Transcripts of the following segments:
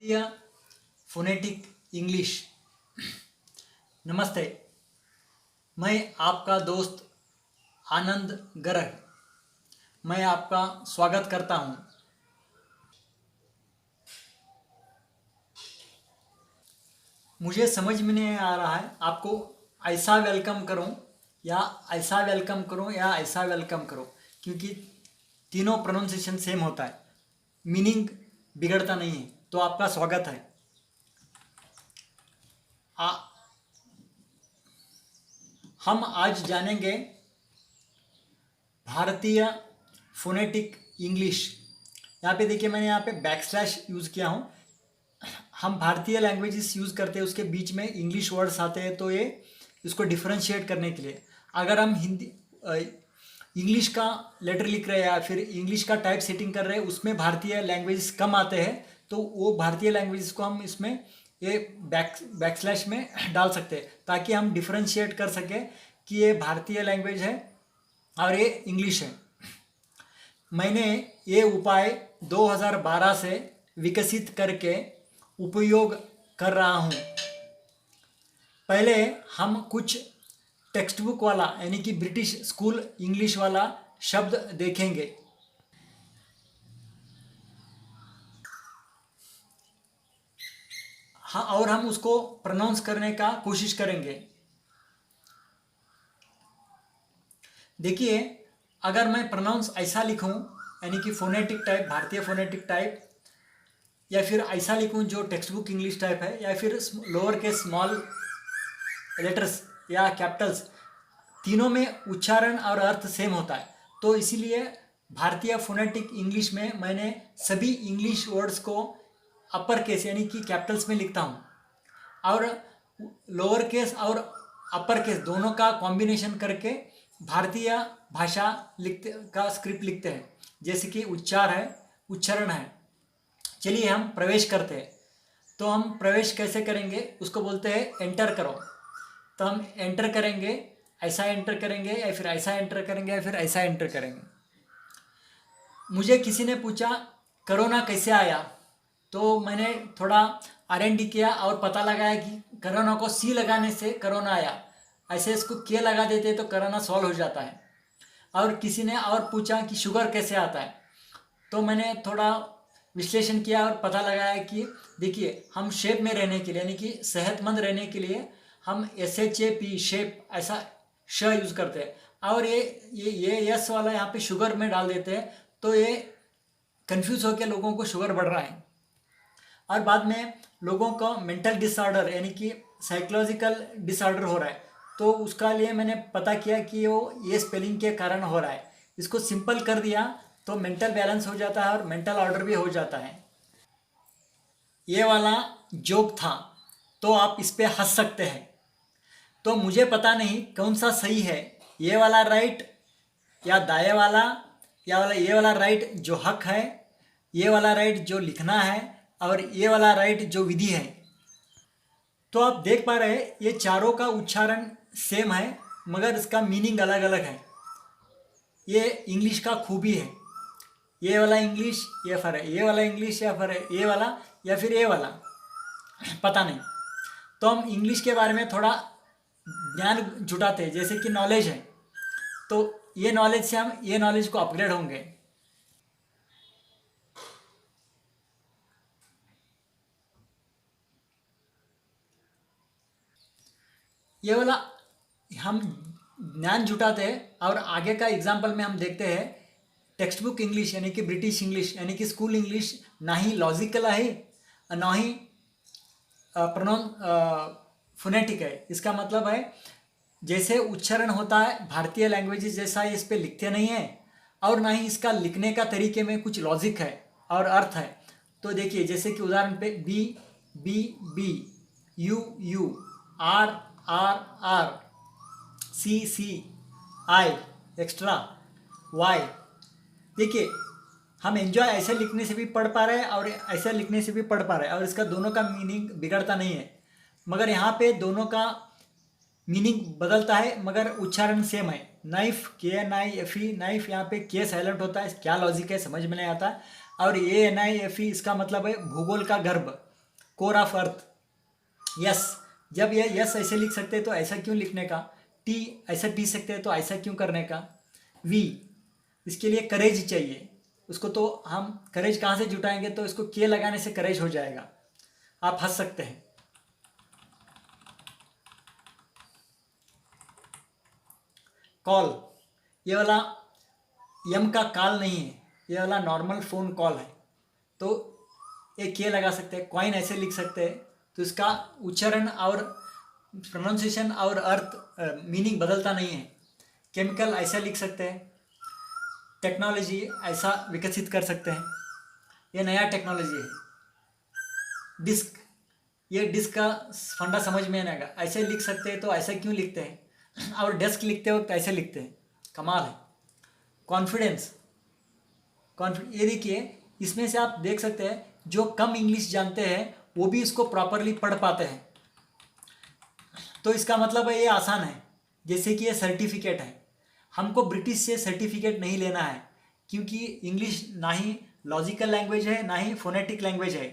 या phonetic English. नमस्ते, मैं आपका दोस्त आनंद गर्ग। मैं आपका स्वागत करता हूं। मुझे समझ में नहीं आ रहा है आपको ऐसा वेलकम करूं या ऐसा वेलकम करूं या ऐसा वेलकम करूं, क्योंकि तीनों प्रोनाउंसिएशन सेम होता है, मीनिंग बिगड़ता नहीं है। तो आपका स्वागत है। आ, हम आज जानेंगे भारतीय फोनेटिक इंग्लिश। यहाँ पे देखिए, मैंने यहाँ पे बैकस्लैश यूज़ किया हूँ। हम भारतीय लैंग्वेजेस यूज़ करते हैं, उसके बीच में इंग्लिश वर्ड्स आते हैं, तो ये इसको डिफरेंशिएट करने के लिए अगर हम हिंदी इंग्लिश का लेटर लिख रहे हैं या फिर इंग्लिश का टाइप सेटिंग कर रहे हैं, उसमें भारतीय लैंग्वेजेस कम आते हैं, तो वो भारतीय लैंग्वेजेस को हम इसमें ये बैकस्लैश में डाल सकते हैं, ताकि हम डिफरेंशिएट कर सकें कि ये भारतीय लैंग्वेज है और ये इंग्लिश है। मैंने ये उपाय 2012 से विकसित करके उपयोग कर रहा हूँ। पहले हम कुछ टेक्स्ट बुक वाला यानी कि ब्रिटिश स्कूल इंग्लिश वाला शब्द देखेंगे। हाँ, और हम उसको प्रोनाउंस करने का कोशिश करेंगे। देखिए, अगर मैं प्रोनाउंस ऐसा लिखूं यानी कि फोनेटिक टाइप, भारतीय फोनेटिक टाइप, या फिर ऐसा लिखूं जो टेक्स्ट बुक इंग्लिश टाइप है, या फिर लोअर के स्मॉल लेटर्स या कैपिटल्स, तीनों में उच्चारण और अर्थ सेम होता है। तो इसीलिए भारतीय फोनेटिक इंग्लिश में मैंने सभी इंग्लिश वर्ड्स को अपर केस यानी कि कैपिटल्स में लिखता हूँ, और लोअर केस और अपर केस दोनों का कॉम्बिनेशन करके भारतीय भाषा लिखते का स्क्रिप्ट लिखते हैं, जैसे कि उच्चार है, उच्चारण है। चलिए हम प्रवेश करते हैं। तो हम प्रवेश कैसे करेंगे, उसको बोलते हैं एंटर करो। तो हम एंटर करेंगे, ऐसा एंटर करेंगे या फिर ऐसा एंटर करेंगे या फिर ऐसा एंटर करेंगे। मुझे किसी ने पूछा कोरोना कैसे आया, तो मैंने थोड़ा R&D किया और पता लगाया कि कोरोना को सी लगाने से कोरोना आया, ऐसे इसको के लगा देते तो कोरोना सॉल्व हो जाता है। और किसी ने और पूछा कि शुगर कैसे आता है, तो मैंने थोड़ा विश्लेषण किया और पता लगाया कि देखिए, हम शेप में रहने के लिए यानी कि सेहतमंद रहने के लिए हम SHAP शेप ऐसा श यूज़ करते हैं, और ये यस वाला यहाँ पे शुगर में डाल देते हैं, तो ये कंफ्यूज होकर लोगों को शुगर बढ़ रहा है। और बाद में लोगों को मेंटल डिसऑर्डर यानी कि साइकोलॉजिकल डिसऑर्डर हो रहा है, तो उसका लिए मैंने पता किया कि वो ये स्पेलिंग के कारण हो रहा है। इसको सिंपल कर दिया तो मेंटल बैलेंस हो जाता है और मेंटल ऑर्डर भी हो जाता है। ये वाला जोक था, तो आप इस पे हंस सकते हैं। तो मुझे पता नहीं कौन सा सही है, ये वाला राइट या दाएं वाला, या वाला ये वाला राइट जो हक है, ये वाला राइट जो लिखना है, और ये वाला राइट जो विधि है। तो आप देख पा रहे हैं ये चारों का उच्चारण सेम है, मगर इसका मीनिंग अलग अलग है। ये इंग्लिश का खूबी है। ये वाला इंग्लिश या फिर ये वाला इंग्लिश या फिर ये वाला या फिर ये वाला, पता नहीं। तो हम इंग्लिश के बारे में थोड़ा ज्ञान जुटाते हैं, जैसे कि नॉलेज है, तो ये नॉलेज से हम ये नॉलेज को अपग्रेड होंगे। ये वाला हम ज्ञान जुटाते हैं, और आगे का एग्जाम्पल में हम देखते हैं टेक्स्ट बुक इंग्लिश यानी कि ब्रिटिश इंग्लिश यानी कि स्कूल इंग्लिश ना ही लॉजिकल है ना ही प्रोनाउन फोनेटिक है। इसका मतलब है जैसे उच्चारण होता है भारतीय लैंग्वेजेस जैसा इस पे लिखते नहीं है, और ना ही इसका लिखने का तरीके में कुछ लॉजिक है और अर्थ है। तो देखिए, जैसे कि उदाहरण पे B B B, U U, R R R, C C, I extra, Y. देखिए, हम एंजॉय ऐसे लिखने से भी पढ़ पा रहे हैं और ऐसे लिखने से भी पढ़ पा रहे हैं, और इसका दोनों का मीनिंग बिगड़ता नहीं है। मगर यहाँ पे दोनों का मीनिंग बदलता है, मगर उच्चारण सेम है। नाइफ, KNIFE, नाइफ, यहाँ पे के साइलेंट होता है, क्या लॉजिक है समझ में नहीं आता। और ANIFE, इसका मतलब है भूगोल का गर्भ। Core of earth. यस, जब ये यस ऐसे लिख सकते हैं तो ऐसा क्यों लिखने का, टी ऐसा पी सकते हैं तो ऐसा क्यों करने का, वी इसके लिए करेज चाहिए, उसको तो हम करेज कहाँ से जुटाएंगे, तो इसको के लगाने से करेज हो जाएगा। आप हंस सकते हैं। कॉल, ये वाला यम का कॉल नहीं है, ये वाला नॉर्मल फ़ोन कॉल है, तो एक के लगा सकते हैं। कॉइन ऐसे लिख सकते हैं, तो इसका उच्चारण और प्रोनाउंसिएशन और अर्थ मीनिंग बदलता नहीं है। केमिकल ऐसा लिख सकते हैं। टेक्नोलॉजी ऐसा विकसित कर सकते हैं, ये नया टेक्नोलॉजी है। डिस्क, ये डिस्क का फंडा समझ में नहीं आएगा, ऐसे लिख सकते हैं तो ऐसा क्यों लिखते हैं, और डेस्क लिखते वक्त ऐसे लिखते हैं, कमाल है। कॉन्फिडेंस, ये देखिए, इसमें से आप देख सकते हैं जो कम इंग्लिश जानते हैं वो भी इसको प्रॉपरली पढ़ पाते हैं, तो इसका मतलब है ये आसान है। जैसे कि ये सर्टिफिकेट है, हमको ब्रिटिश से सर्टिफिकेट नहीं लेना है, क्योंकि इंग्लिश ना ही लॉजिकल लैंग्वेज है ना ही फोनेटिक लैंग्वेज है।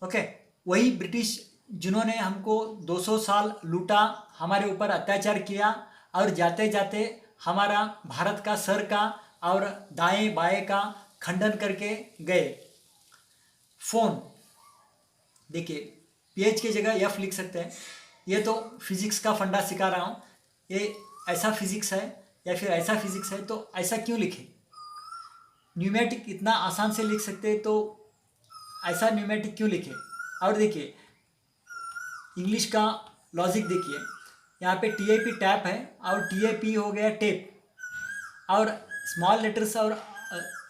ओके, वही ब्रिटिश जिन्होंने हमको 200 साल लूटा, हमारे ऊपर अत्याचार किया, और जाते जाते हमारा भारत का सर का और दाएं बाएं का खंडन करके गए। फोन, देखिए पीएच की जगह एफ लिख सकते हैं। ये तो फिजिक्स का फंडा सिखा रहा हूँ, ये ऐसा फिजिक्स है या फिर ऐसा फिजिक्स है, तो ऐसा क्यों लिखे। न्यूमेटिक इतना आसान से लिख सकते हैं, तो ऐसा न्यूमेटिक क्यों लिखे। और देखिए इंग्लिश का लॉजिक देखिए, यहाँ पे टी आई पी टैप है और टी आई पी हो गया टेप, और स्मॉल लेटर्स और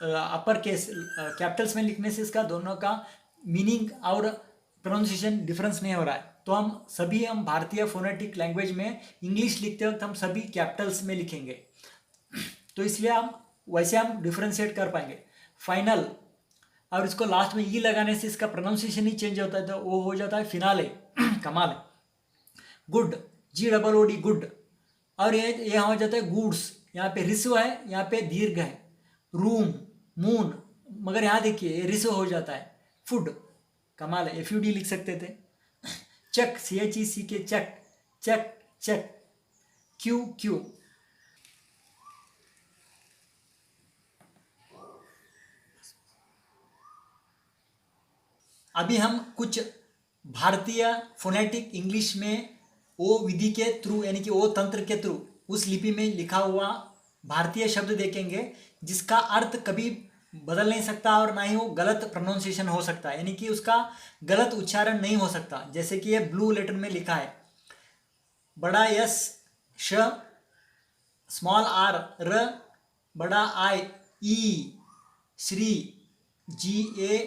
अपर केस कैपिटल्स में लिखने से इसका दोनों का मीनिंग और प्रोनाउंसिएशन डिफरेंस नहीं हो रहा है। तो हम भारतीय फोनेटिक लैंग्वेज में इंग्लिश लिखते वक्त हम सभी कैपिटल्स में लिखेंगे, तो इसलिए हम डिफ्रेंशिएट कर पाएंगे। फाइनल, और इसको लास्ट में ई लगाने से इसका प्रोनाउंसिएशन ही चेंज होता है, तो वो हो जाता है फिनाले। कमाल है। गुड, GOOD गुड, और ये यहाँ हो जाता है गुड्स, यहाँ पे रिस्व है, यहाँ पे दीर्घ है। रूम, मून, मगर यहाँ देखिए रिस्व हो जाता है। फूड, कमाल है, FUD लिख सकते थे। चक, CHECK चक, चक चक। क्यू, अभी हम कुछ भारतीय फोनेटिक इंग्लिश में ओ विधि के थ्रू, यानी कि ओ तंत्र के थ्रू उस लिपि में लिखा हुआ भारतीय शब्द देखेंगे, जिसका अर्थ कभी बदल नहीं सकता और ना ही वो गलत प्रोनाउंसिएशन हो सकता है, यानी कि उसका गलत उच्चारण नहीं हो सकता। जैसे कि ये ब्लू लेटर में लिखा है, बड़ा यस श, स्मॉल आर र, बड़ा आई ई, Shri GA,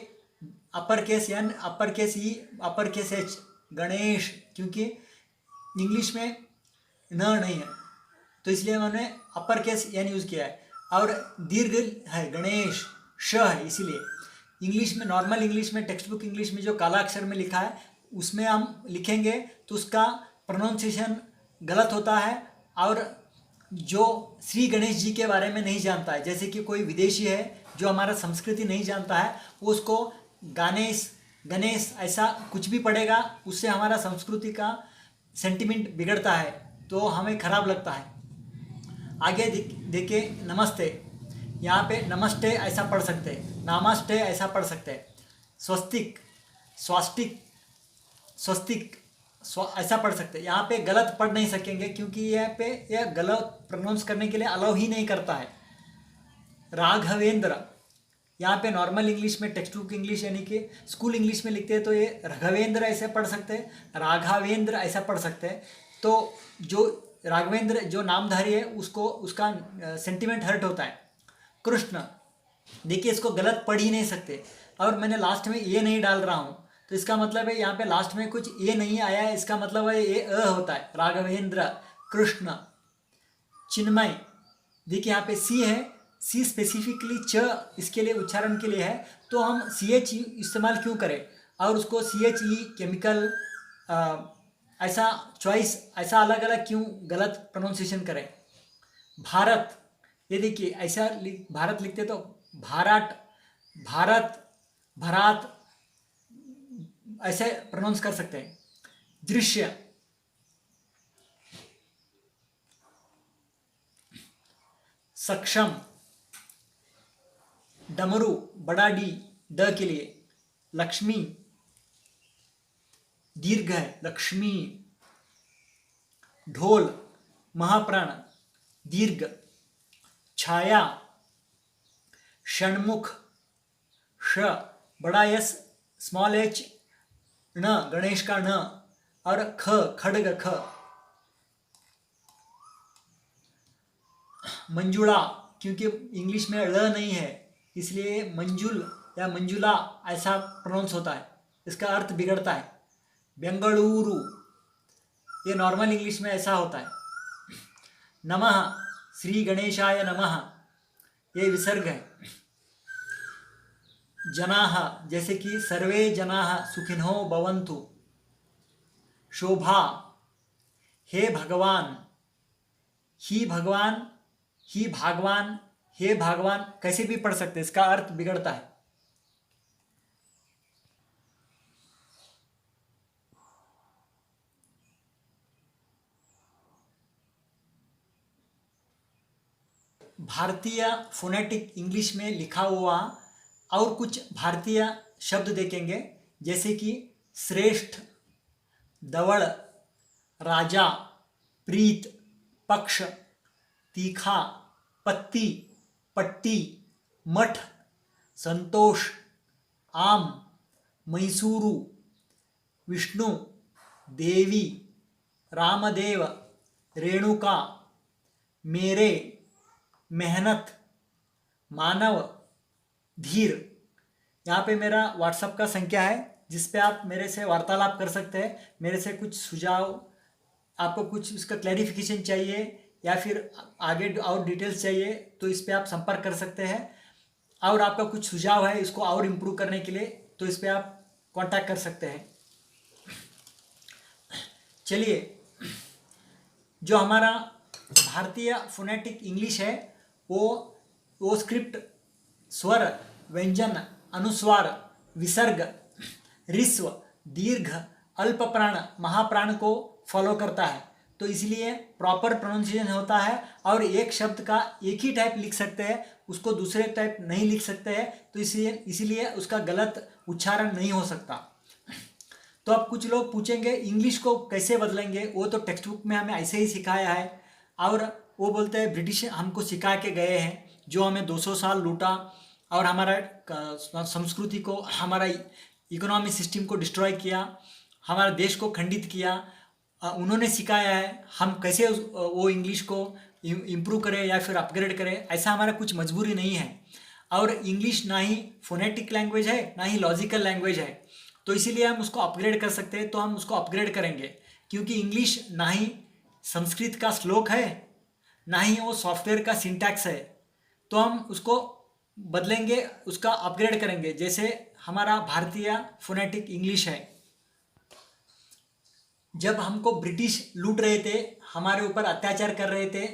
upper case N, upper case E, upper case H, Ganesh, क्योंकि इंग्लिश में न नहीं है तो इसलिए मैंने अपर केस N यूज़ किया है, और दीर्घ है गणेश, श है, इसीलिए इंग्लिश में, नॉर्मल इंग्लिश में, टेक्स्ट बुक इंग्लिश में जो काला अक्षर में लिखा है उसमें हम लिखेंगे तो उसका प्रोनाउंसिएशन गलत होता है। और जो श्री गणेश जी के बारे में नहीं जानता है, जैसे कि कोई विदेशी है जो हमारा संस्कृति नहीं जानता है, वो उसको गणेश गणेश ऐसा कुछ भी पढ़ेगा, उससे हमारा संस्कृति का सेंटिमेंट बिगड़ता है, तो हमें खराब लगता है। आगे देखिए नमस्ते, यहाँ पे नमस्ते ऐसा पढ़ सकते हैं, नमस्ते ऐसा पढ़ सकते हैं। स्वस्तिक, स्वास्तिक, स्वस्तिक ऐसा पढ़ सकते हैं। यहाँ पे गलत पढ़ नहीं सकेंगे, क्योंकि यहाँ पे यह गलत प्रोनाउंस करने के लिए अलाउ ही नहीं करता है। राघवेंद्र, यहाँ पे नॉर्मल इंग्लिश में, टेक्स्ट बुक इंग्लिश यानी कि स्कूल इंग्लिश में लिखते हैं तो ये राघवेंद्र ऐसे पढ़ सकते हैं, राघवेंद्र ऐसा पढ़ सकते हैं। तो जो राघवेंद्र जो नामधारी है उसको उसका सेंटिमेंट हर्ट होता है। कृष्ण, देखिए इसको गलत पढ़ ही नहीं सकते, और मैंने लास्ट में ये नहीं डाल रहा हूँ, तो इसका मतलब है यहाँ पे लास्ट में कुछ ये नहीं आया है, इसका मतलब है ये होता है। राघवेंद्र, कृष्ण। चिन्मय, देखिए यहाँ पे सी है, सी स्पेसिफिकली च इसके लिए उच्चारण के लिए है, तो हम CH इस्तेमाल क्यों करें, और उसको CHE केमिकल ऐसा चॉइस ऐसा अलग अलग क्यों गलत प्रोनाउंसिएशन करें। भारत, ये देखिए ऐसा भारत लिखते तो भारत, भारत, भरात ऐसे प्रोनाउंस कर सकते हैं। दृश्य, सक्षम, डमरू बड़ा डी ड के लिए, लक्ष्मी दीर्घ है लक्ष्मी, ढोल महाप्राण दीर्घ, छाया, षण्मुख श बड़ा यस स्मॉल एच, न गणेश का न, और ख खड्ग ख, मंजुला क्योंकि इंग्लिश में ळ नहीं है इसलिए मंजुल या मंजुला ऐसा प्रोनाउंस होता है, इसका अर्थ बिगड़ता है। बेंगलुरु ये नॉर्मल इंग्लिश में ऐसा होता है। नमः श्री गणेशाय नमः ये विसर्ग है। जनाः जैसे कि सर्वे जनाः सुखिनो भवन्तु। शोभा, हे भगवान, ही भगवान, ही भागवान, हे भगवान कैसे भी पढ़ सकते, इसका अर्थ बिगड़ता है। भारतीय फोनेटिक इंग्लिश में लिखा हुआ और कुछ भारतीय शब्द देखेंगे, जैसे कि श्रेष्ठ, दवड़, राजा, प्रीत, पक्ष, तीखा, पत्ती, पट्टी, मठ, संतोष, आम, मैसूरू, विष्णु, देवी, रामदेव, रेणुका, मेरे, मेहनत, मानव, धीर। यहाँ पे मेरा व्हाट्सएप का संख्या है जिस पे आप मेरे से वार्तालाप कर सकते हैं। मेरे से कुछ सुझाव, आपको कुछ इसका क्लैरिफिकेशन चाहिए या फिर आगे और डिटेल्स चाहिए तो इस पे आप संपर्क कर सकते हैं। और आपका कुछ सुझाव है इसको और इम्प्रूव करने के लिए तो इस पे आप कांटेक्ट कर सकते हैं। चलिए, जो हमारा भारतीय फोनेटिक इंग्लिश है वो स्क्रिप्ट स्वर, व्यंजन, अनुस्वार, विसर्ग, ऋस्व, दीर्घ, अल्प प्राण, महाप्राण को फॉलो करता है। तो इसलिए प्रॉपर प्रोनाउंसिएशन होता है और एक शब्द का एक ही टाइप लिख सकते हैं, उसको दूसरे टाइप नहीं लिख सकते हैं। तो इसीलिए उसका गलत उच्चारण नहीं हो सकता। तो अब कुछ लोग पूछेंगे इंग्लिश को कैसे बदलेंगे, वो तो टेक्स्ट बुक में हमें ऐसे ही सिखाया है। और वो बोलते हैं ब्रिटिश हमको सिखा के गए हैं, जो हमें 200 साल लूटा और हमारा संस्कृति को, हमारा इकोनॉमी सिस्टम को डिस्ट्रॉय किया, हमारे देश को खंडित किया। उन्होंने सिखाया है, हम कैसे वो इंग्लिश को इम्प्रूव करें या फिर अपग्रेड करें, ऐसा हमारा कुछ मजबूरी नहीं है। और इंग्लिश ना ही फोनेटिक लैंग्वेज है ना ही लॉजिकल लैंग्वेज है, तो इसीलिए हम उसको अपग्रेड कर सकते हैं। तो हम उसको अपग्रेड करेंगे, क्योंकि इंग्लिश ना ही संस्कृत का श्लोक है ना ही वो सॉफ्टवेयर का सिंटैक्स है। तो हम उसको बदलेंगे, उसका अपग्रेड करेंगे, जैसे हमारा भारतीय फोनेटिक इंग्लिश है। जब हमको ब्रिटिश लूट रहे थे, हमारे ऊपर अत्याचार कर रहे थे,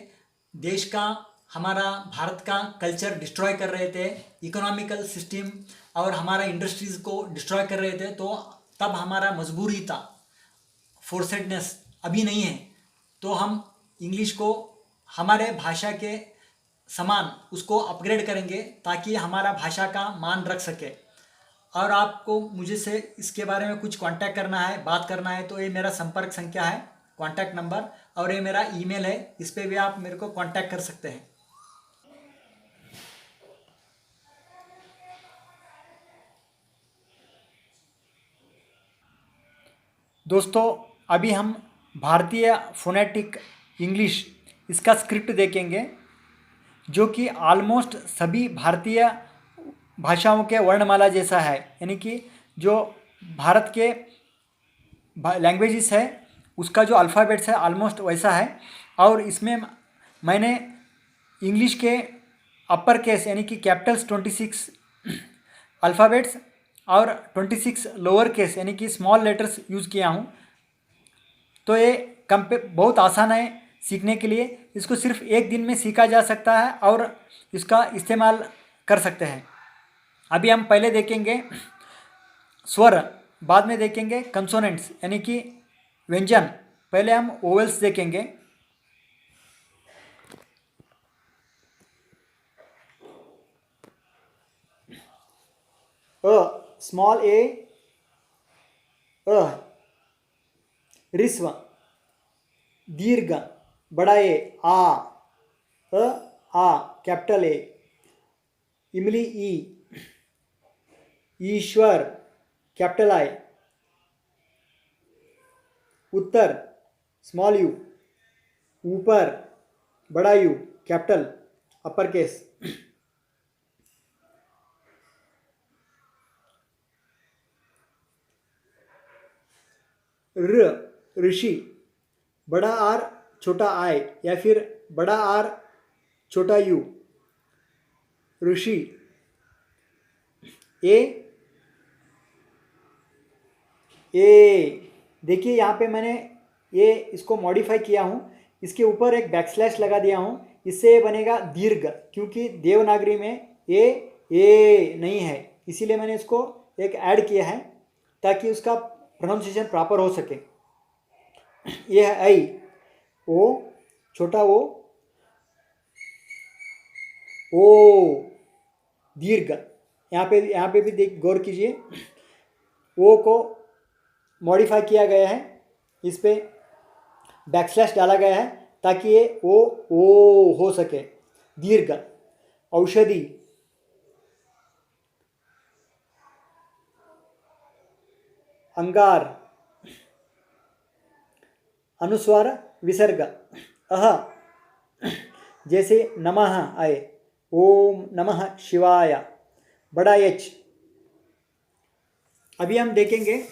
देश का, हमारा भारत का कल्चर डिस्ट्रॉय कर रहे थे, इकोनॉमिकल सिस्टम और हमारा इंडस्ट्रीज़ को डिस्ट्रॉय कर रहे थे, तो तब हमारा मजबूरी था, फोर्सेडनेस अभी नहीं है। तो हम इंग्लिश को हमारे भाषा के समान उसको अपग्रेड करेंगे ताकि हमारा भाषा का मान रख सके। और आपको मुझे से इसके बारे में कुछ कांटेक्ट करना है, बात करना है, तो ये मेरा संपर्क संख्या है, कांटेक्ट नंबर, और ये मेरा ईमेल है, इस पर भी आप मेरे को कांटेक्ट कर सकते हैं। दोस्तों, अभी हम भारतीय फोनेटिक इंग्लिश इसका स्क्रिप्ट देखेंगे, जो कि ऑलमोस्ट सभी भारतीय भाषाओं के वर्णमाला जैसा है। यानी कि जो भारत के लैंग्वेजेस है उसका जो अल्फ़ाबेट्स है ऑलमोस्ट वैसा है। और इसमें मैंने इंग्लिश के अपर केस यानी कि कैपिटल्स 26 अल्फ़ाबेट्स और 26 लोअर केस यानी कि स्मॉल लेटर्स यूज़ किया हूँ। तो ये बहुत आसान है सीखने के लिए। इसको सिर्फ एक दिन में सीखा जा सकता है और इसका इस्तेमाल कर सकते हैं। अभी हम पहले देखेंगे स्वर। बाद में देखेंगे कंसोनेंट्स यानी कि व्यंजन। पहले हम ओवेल्स देखेंगे। अ स्मॉल ए, अ ऋस्व, दीर्घ, बड़ा ए आ, अ आ कैपिटल ए, इमली ई, ईश्वर कैपिटल आई, उत्तर स्मॉल यू, ऊपर बड़ा यू कैपिटल अपर केस, र ऋषि, बड़ा आर छोटा आई या फिर बड़ा आर छोटा यू, ऋषि। ए देखिए यहाँ पे मैंने ये इसको मॉडिफाई किया हूँ, इसके ऊपर एक बैकस्लैश लगा दिया हूँ, इससे ये बनेगा दीर्घ, क्योंकि देवनागरी में ए नहीं है, इसीलिए मैंने इसको एक ऐड किया है ताकि उसका प्रोनाउंसिएशन प्रॉपर हो सके। ये है आई, ओ छोटा ओ दीर्घ। यहाँ पे भी देख गौर कीजिए, ओ को मॉडिफाई किया गया है, इस पे बैकस्लैश डाला गया है ताकि ये ओ हो सके दीर्घ। औषधि, अंगार, अनुस्वार विसर्ग, अह जैसे नमः आए, ओम नमः शिवाय, बड़ा एच। अभी हम देखेंगे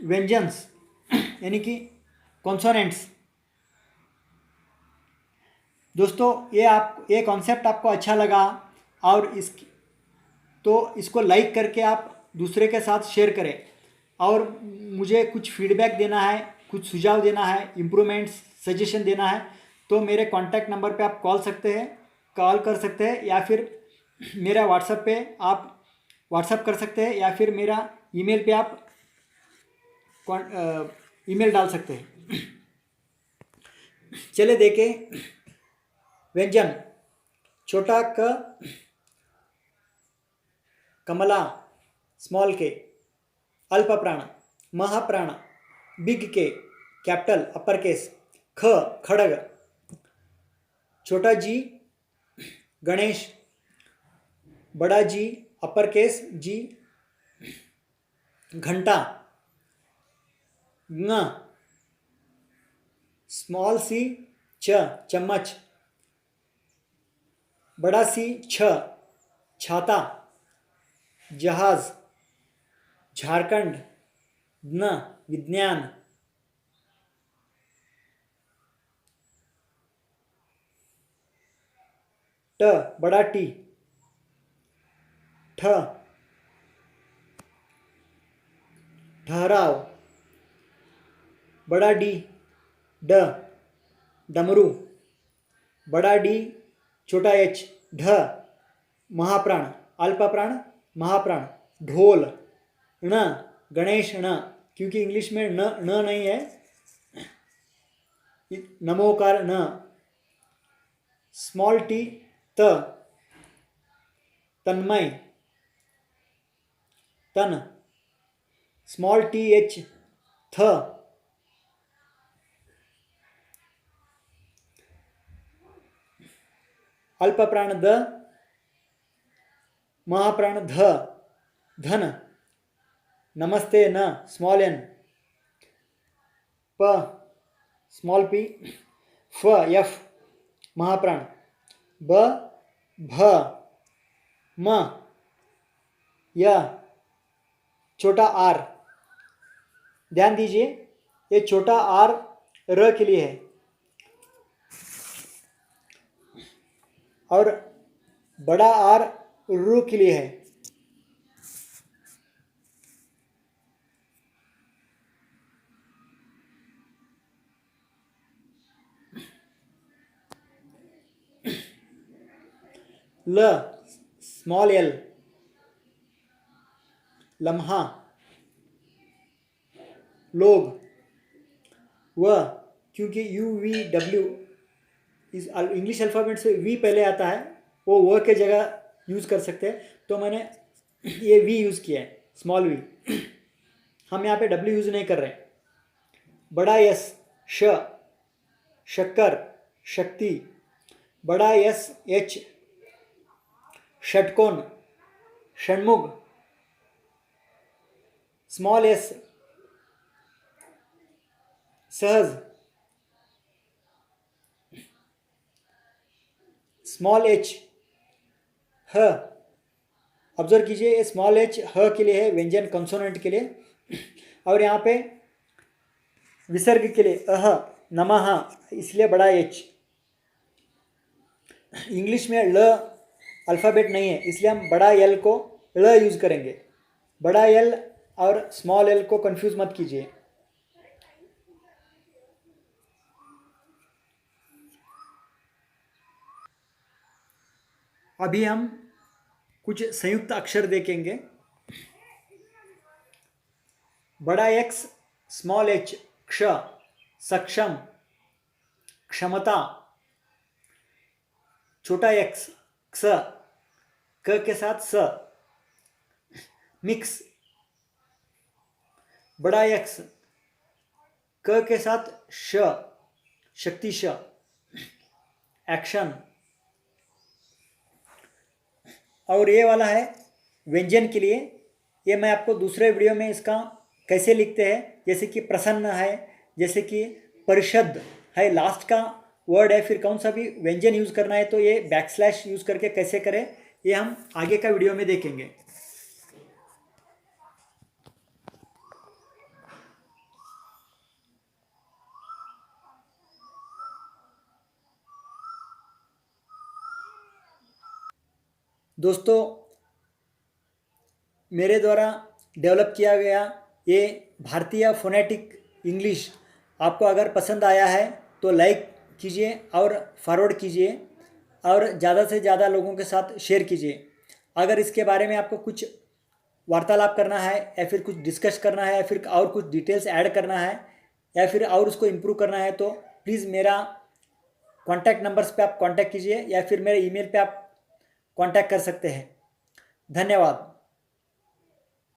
व्यंजन्स यानी कि कॉन्सोनेंट्स। दोस्तों ये कॉन्सेप्ट आपको अच्छा लगा और इसको लाइक करके आप दूसरे के साथ शेयर करें, और मुझे कुछ फीडबैक देना है, कुछ सुझाव देना है, इम्प्रूवमेंट्स सजेशन देना है, तो मेरे कॉन्टैक्ट नंबर पे आप कॉल कर सकते हैं या फिर मेरा व्हाट्सएप पे आप व्हाट्सएप कर सकते हैं या फिर मेरा ईमेल पे आप ईमेल डाल सकते हैं। चले देखें व्यंजन। छोटा क कमला स्मॉल के, अल्प प्राण, महाप्राण बिग के कैपिटल अपर केस, ख खड़ग, छोटा जी गणेश, बड़ा जी अपर केस जी घंटा, ङ स्मॉल सी च चम्मच, बड़ा सी छ छाता, जहाज, झारखंड, न विज्ञान, ट बड़ा टी, ठ ठहराव, बड़ा डी ड डमरू, बड़ा डी छोटा एच ढ महाप्राण, अल्प प्राण महाप्राण, ढोल, ण गणेश ण, क्योंकि इंग्लिश में न नहीं है, नमोकार न, स्मॉल टी त तन्मय तन, स्मॉल टी एच थ, अल्प प्राण द, महाप्राण ध धन, नमस्ते न स्मॉल एन, प स्मॉल पी, फ एफ महाप्राण, ब भ म य छोटा आर। ध्यान दीजिए ये छोटा आर र के लिए है और बड़ा आर रू के लिए है। ल स्मॉल एल लम्हा, लोग, वह, क्योंकि यू वी डब्ल्यू इस इंग्लिश अल्फ़ाबेट से वी पहले आता है, वो व के जगह यूज़ कर सकते हैं, तो मैंने ये वी यूज़ किया है, स्मॉल वी। हम यहाँ पे डब्ल्यू यूज़ नहीं कर रहे। बड़ा यस, श, शक्कर, शक्ति, बड़ा यस एच, षटकोण, षण्मुख, स्मॉल एस, सहज, स्मॉल एच, ह, ऑब्जर्व कीजिए स्मॉल एच ह के लिए है, व्यंजन कंसोनेंट के लिए, और यहाँ पे विसर्ग के लिए अह, नमः, इसलिए बड़ा एच। इंग्लिश में ल अल्फ़ाबेट नहीं है, इसलिए हम बड़ा एल को ल यूज़ करेंगे। बड़ा एल और स्मॉल एल को कंफ्यूज मत कीजिए। अभी हम कुछ संयुक्त अक्षर देखेंगे। बड़ा एक्स, स्मॉल एच, क्ष, सक्षम, क्षमता, छोटा एक्स, क्ष, क के साथ स, मिक्स, बड़ा एक्स, क के साथ श, शक्ति श, एक्शन, और ये वाला है व्यंजन के लिए। ये मैं आपको दूसरे वीडियो में इसका कैसे लिखते हैं, जैसे कि प्रसन्न है, जैसे कि परिषद है, लास्ट का वर्ड है, फिर कौन सा भी व्यंजन यूज़ करना है तो ये बैकस्लैश यूज़ करके कैसे करें, ये हम आगे का वीडियो में देखेंगे। दोस्तों, मेरे द्वारा डेवलप किया गया ये भारतीय फोनेटिक इंग्लिश आपको अगर पसंद आया है तो लाइक कीजिए और फॉरवर्ड कीजिए और ज़्यादा से ज़्यादा लोगों के साथ शेयर कीजिए। अगर इसके बारे में आपको कुछ वार्तालाप करना है या फिर कुछ डिस्कस करना है या फिर और कुछ डिटेल्स ऐड करना है या फिर और उसको इम्प्रूव करना है तो प्लीज़ मेरा कॉन्टैक्ट नंबर्स पे आप कॉन्टैक्ट कीजिए या फिर मेरे ईमेल पे आप कॉन्टैक्ट कर सकते हैं। धन्यवाद।